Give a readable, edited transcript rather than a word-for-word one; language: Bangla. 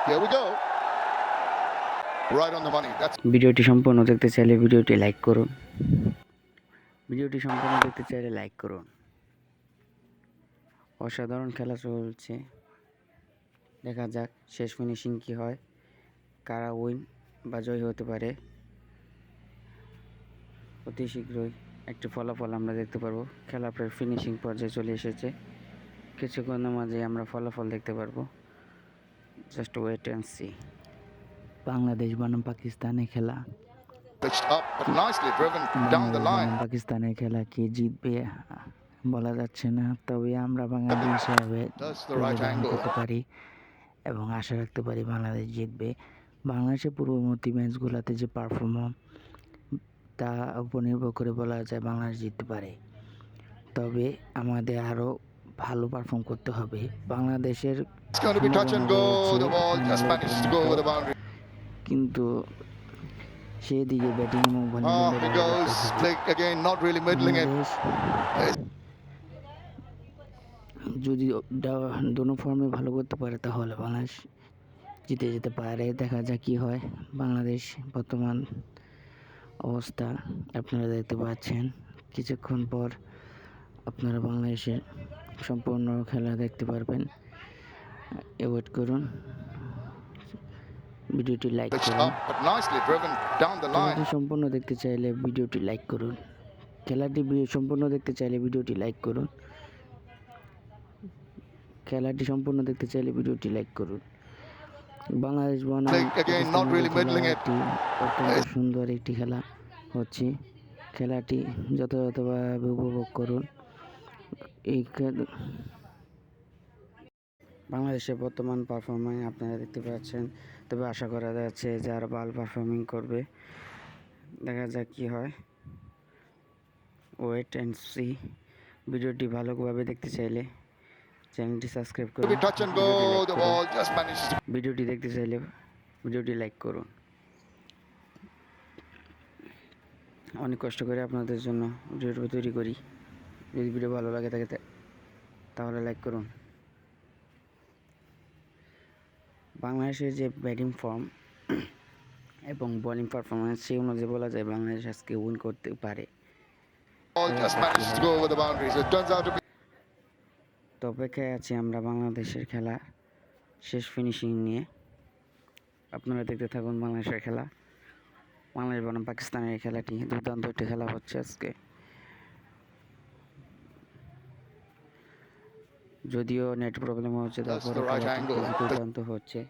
Here we go. Right on the money. That's ভিডিওটি সম্পূর্ণ দেখতে চাইলে ভিডিওটি লাইক করুন। ভিডিওটি সম্পূর্ণ দেখতে চাইলে লাইক করুন। অসাধারণ খেলা চলছে, দেখা যাক শেষ ফিনিশিং কি হয়, কারা উইন বা জয় হতে পারে। অতি শীঘ্রই একটি ফলাফল আমরা দেখতে পারবো। খেলা প্রায় ফিনিশিং পর্যায়ে চলে এসেছে, কিছুক্ষণের মাঝে আমরা ফলাফল দেখতে পারবো। Just wait and see. Bangladesh বনাম পাকিস্তানের খেলা, pitched up, but nicely driven down the line. পাকিস্তানের খেলা কে জিতবে বলা যাচ্ছে না, তবে আমরা বাঙালি হিসাবে Does the right angle. করতে পারি এবং আশা রাখতে পারি বাংলাদেশ জিতবে। বাংলাদেশের পূর্ববর্তী ম্যাচগুলোতে যে পারফরমেন্স, তা উপর নির্ভর করে বলা যায় বাংলাদেশ জিততে পারে, তবে আমাদের আরও ভালো পারফর্ম করতে হবে। বাংলাদেশের It's going to be touch and go. The ball just managed to go over the boundary. কিন্তু সেদিকে ব্যাটিং এবং Oh, he goes. Blake again, not really middling it. যদি দোনো ফর্মে ভালো করতে পারে তাহলে বাংলাদেশ জিতে যেতে পারে। দেখা যাক কি হয়। বাংলাদেশ বর্তমান অবস্থা আপনারা দেখতে পাচ্ছেন। কিছুক্ষণ পর আপনারা বাংলাদেশের সম্পূর্ণ খেলা দেখতে পারবেন। ওয়েট করুন। ভিডিওটি লাইক Pitched করুন। up, but nicely driven down the line. খেলাটি সম্পূর্ণ দেখতে চাইলে ভিডিওটি লাইক করুন। খেলাটি সম্পূর্ণ দেখতে চাইলে ভিডিওটি লাইক করুন। খেলাটি সম্পূর্ণ দেখতে চাইলে ভিডিওটি লাইক করুন। বাংলাদেশ বনাম Again, not really middling it. অত্যন্ত সুন্দর একটি খেলা হচ্ছে। খেলাটি যথাযথভাবে উপভোগ করুন। এই বাংলাদেশের বর্তমান পারফরমেন্স আপনারা দেখতে পাচ্ছেন, তবে আশা করা যাচ্ছে যে আরও ভালো পারফর্মিং করবে। দেখা যাক কি হয়। Wait and see. ভিডিওটি ভালোভাবে দেখতে চাইলে চ্যানেলটি সাবস্ক্রাইব করুন। Touch and go. The ball just managed to. ভিডিওটি দেখতে চাইলে ভিডিওটি লাইক করুন। অনেক কষ্ট করে আপনাদের জন্য ভিডিওটি তৈরি করি। যদি ভিডিও ভালো লাগে থাকে তাহলে লাইক করুন। বাংলাদেশের যে ব্যাটিং ফর্ম এবং বোলিং পারফরমেন্স, সেই অনুযায়ী বলা যায় বাংলাদেশ আজকে উইন করতে পারে। Ball just managed to go over the boundaries. It turns out to be. তো অপেক্ষায় আছি আমরা বাংলাদেশের খেলা শেষ ফিনিশিং নিয়ে। আপনারা দেখতে থাকুন বাংলাদেশের খেলা। বাংলাদেশ বনাম পাকিস্তানের খেলাটি দুর্দান্ত একটি খেলা হচ্ছে আজকে। যদিও নেট প্রবলেম হচ্ছে, তারপরে দুর্দান্ত হচ্ছে।